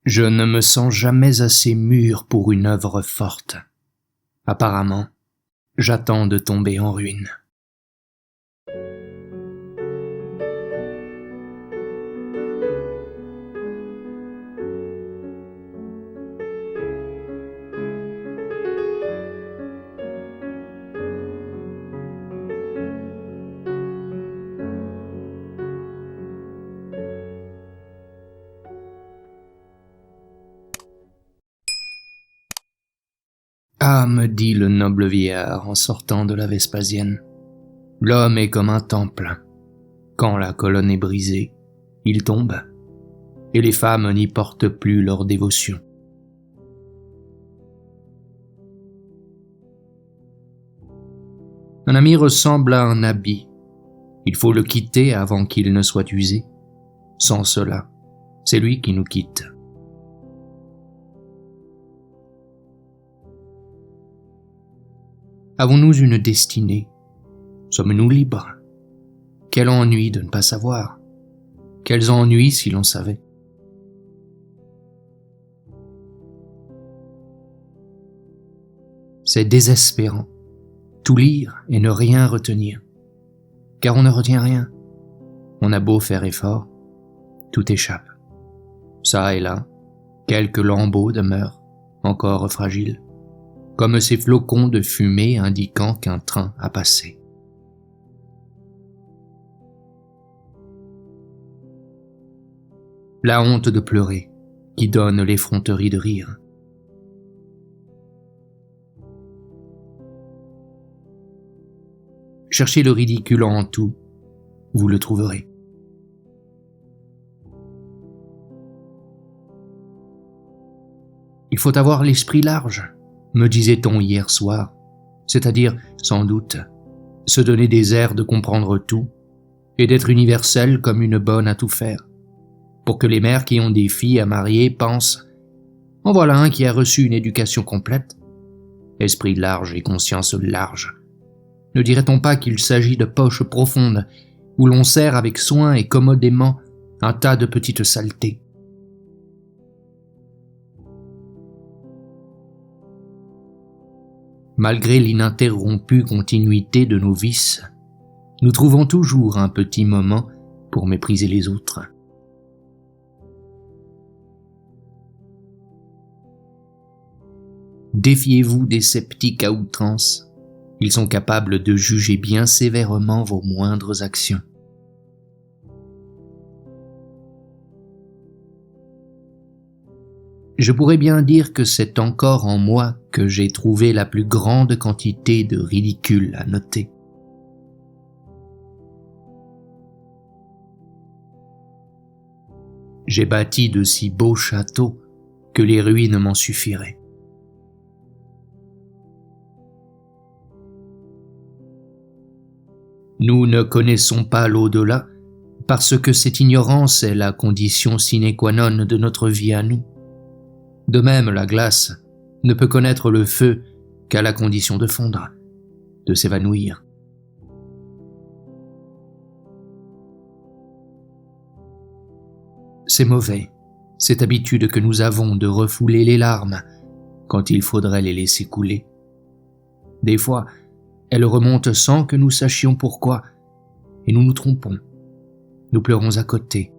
Je ne me sens jamais assez mûr pour une œuvre forte. Apparemment, j'attends de tomber en ruine. Ah, me dit le noble vieillard en sortant de la Vespasienne, l'homme est comme un temple. Quand la colonne est brisée, il tombe, et les femmes n'y portent plus leur dévotion. Un ami ressemble à un habit. Il faut le quitter avant qu'il ne soit usé. Sans cela, c'est lui qui nous quitte. Avons-nous une destinée? Sommes-nous libres? Quel ennui de ne pas savoir. Quels ennuis si l'on savait. C'est désespérant, tout lire et ne rien retenir. Car on ne retient rien. On a beau faire effort, tout échappe. Ça et là, quelques lambeaux demeurent, encore fragiles, comme ces flocons de fumée indiquant qu'un train a passé. La honte de pleurer, qui donne l'effronterie de rire. Cherchez le ridicule en tout, vous le trouverez. Il faut avoir l'esprit large, me disait-on hier soir, c'est-à-dire, sans doute, se donner des airs de comprendre tout et d'être universel comme une bonne à tout faire, pour que les mères qui ont des filles à marier pensent « En voilà un qui a reçu une éducation complète. Esprit large et conscience large. Ne dirait-on pas qu'il s'agit de poches profondes où l'on serre avec soin et commodément un tas de petites saletés ?» Malgré l'ininterrompue continuité de nos vices, nous trouvons toujours un petit moment pour mépriser les autres. Défiez-vous des sceptiques à outrance. Ils sont capables de juger bien sévèrement vos moindres actions. Je pourrais bien dire que c'est encore en moi que j'ai trouvé la plus grande quantité de ridicule à noter. J'ai bâti de si beaux châteaux que les ruines m'en suffiraient. Nous ne connaissons pas l'au-delà parce que cette ignorance est la condition sine qua non de notre vie à nous. De même, la glace ne peut connaître le feu qu'à la condition de fondre, de s'évanouir. C'est mauvais, cette habitude que nous avons de refouler les larmes quand il faudrait les laisser couler. Des fois, elles remontent sans que nous sachions pourquoi, et nous nous trompons. Nous pleurons à côté.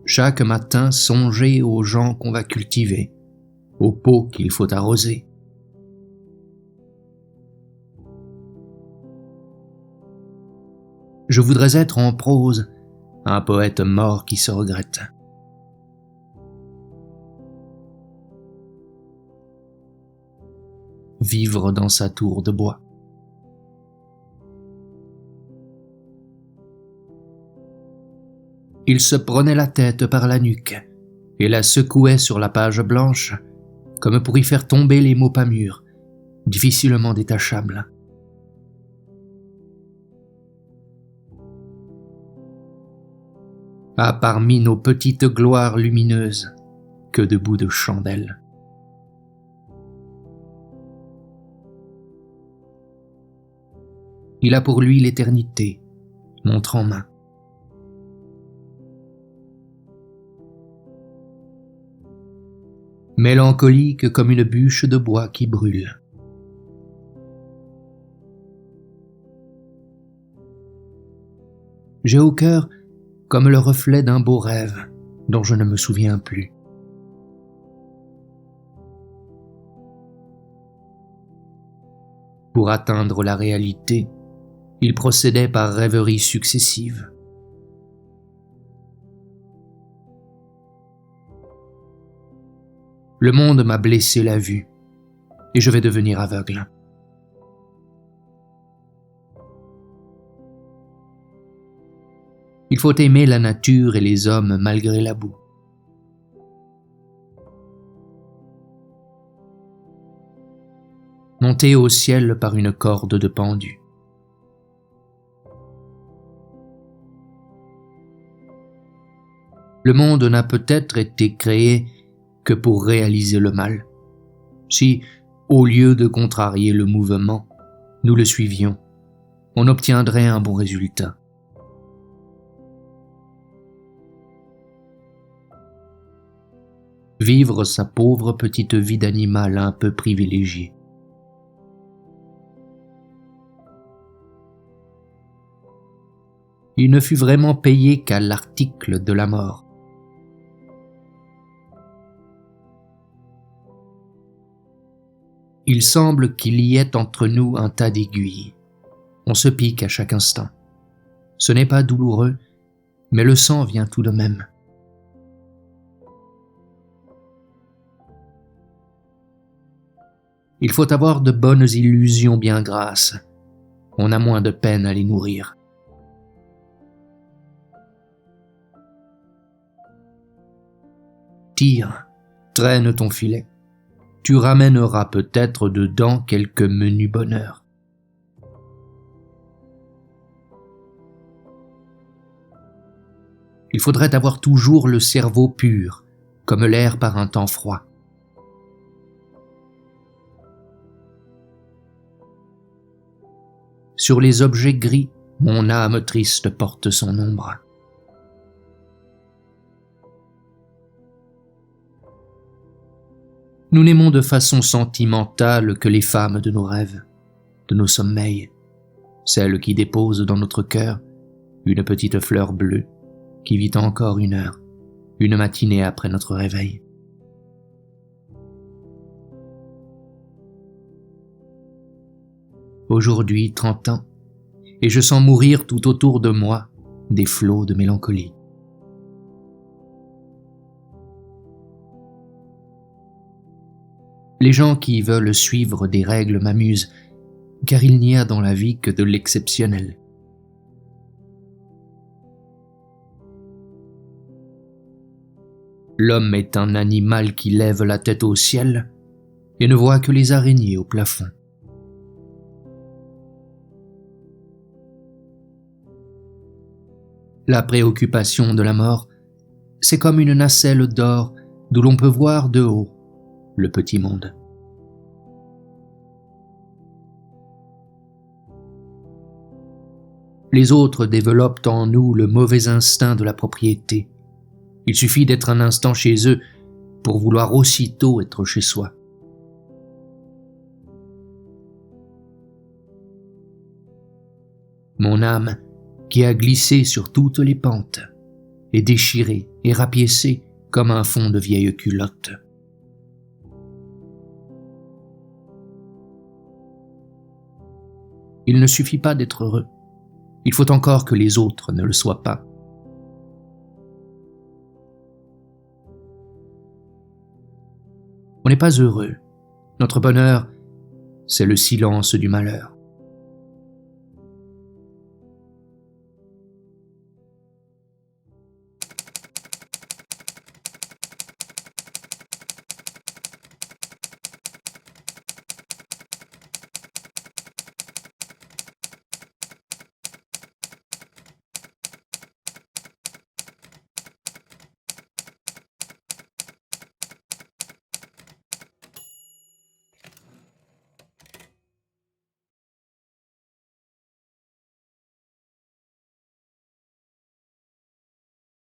Chaque matin, songez aux gens qu'on va cultiver, aux pots qu'il faut arroser. Je voudrais être en prose un poète mort qui se regrette. Vivre dans sa tour de bois. Il se prenait la tête par la nuque et la secouait sur la page blanche comme pour y faire tomber les mots pas mûrs, difficilement détachables. Ah, parmi nos petites gloires lumineuses, que de bouts de chandelle. Il a pour lui l'éternité, montre en main. mélancolique comme une bûche de bois qui brûle. J'ai au cœur comme le reflet d'un beau rêve dont je ne me souviens plus. Pour atteindre la réalité, il procédait par rêveries successives. Le monde m'a blessé la vue et je vais devenir aveugle. Il faut aimer la nature et les hommes malgré la boue. Monter au ciel par une corde de pendu. Le monde n'a peut-être été créé que pour réaliser le mal. Si, au lieu de contrarier le mouvement, nous le suivions, on obtiendrait un bon résultat. Vivre sa pauvre petite vie d'animal un peu privilégié. Il ne fut vraiment payé qu'à l'article de la mort. Il semble qu'il y ait entre nous un tas d'aiguilles. On se pique à chaque instant. Ce n'est pas douloureux, mais le sang vient tout de même. Il faut avoir de bonnes illusions bien grasses. On a moins de peine à les nourrir. Tire, traîne ton filet. Tu ramèneras peut-être dedans quelques menus bonheurs. Il faudrait avoir toujours le cerveau pur, comme l'air par un temps froid. Sur les objets gris, mon âme triste porte son ombre. Nous n'aimons de façon sentimentale que les femmes de nos rêves, de nos sommeils, celles qui déposent dans notre cœur une petite fleur bleue qui vit encore 1 heure, une matinée après notre réveil. Aujourd'hui, 30 ans, et je sens mourir tout autour de moi des flots de mélancolie. Les gens qui veulent suivre des règles m'amusent, car il n'y a dans la vie que de l'exceptionnel. L'homme est un animal qui lève la tête au ciel et ne voit que les araignées au plafond. La préoccupation de la mort, c'est comme une nacelle d'or d'où l'on peut voir de haut le petit monde. Les autres développent en nous le mauvais instinct de la propriété. Il suffit d'être un instant chez eux pour vouloir aussitôt être chez soi. Mon âme, qui a glissé sur toutes les pentes, est déchirée et rapiécée comme un fond de vieille culotte. Il ne suffit pas d'être heureux. Il faut encore que les autres ne le soient pas. On n'est pas heureux. Notre bonheur, c'est le silence du malheur.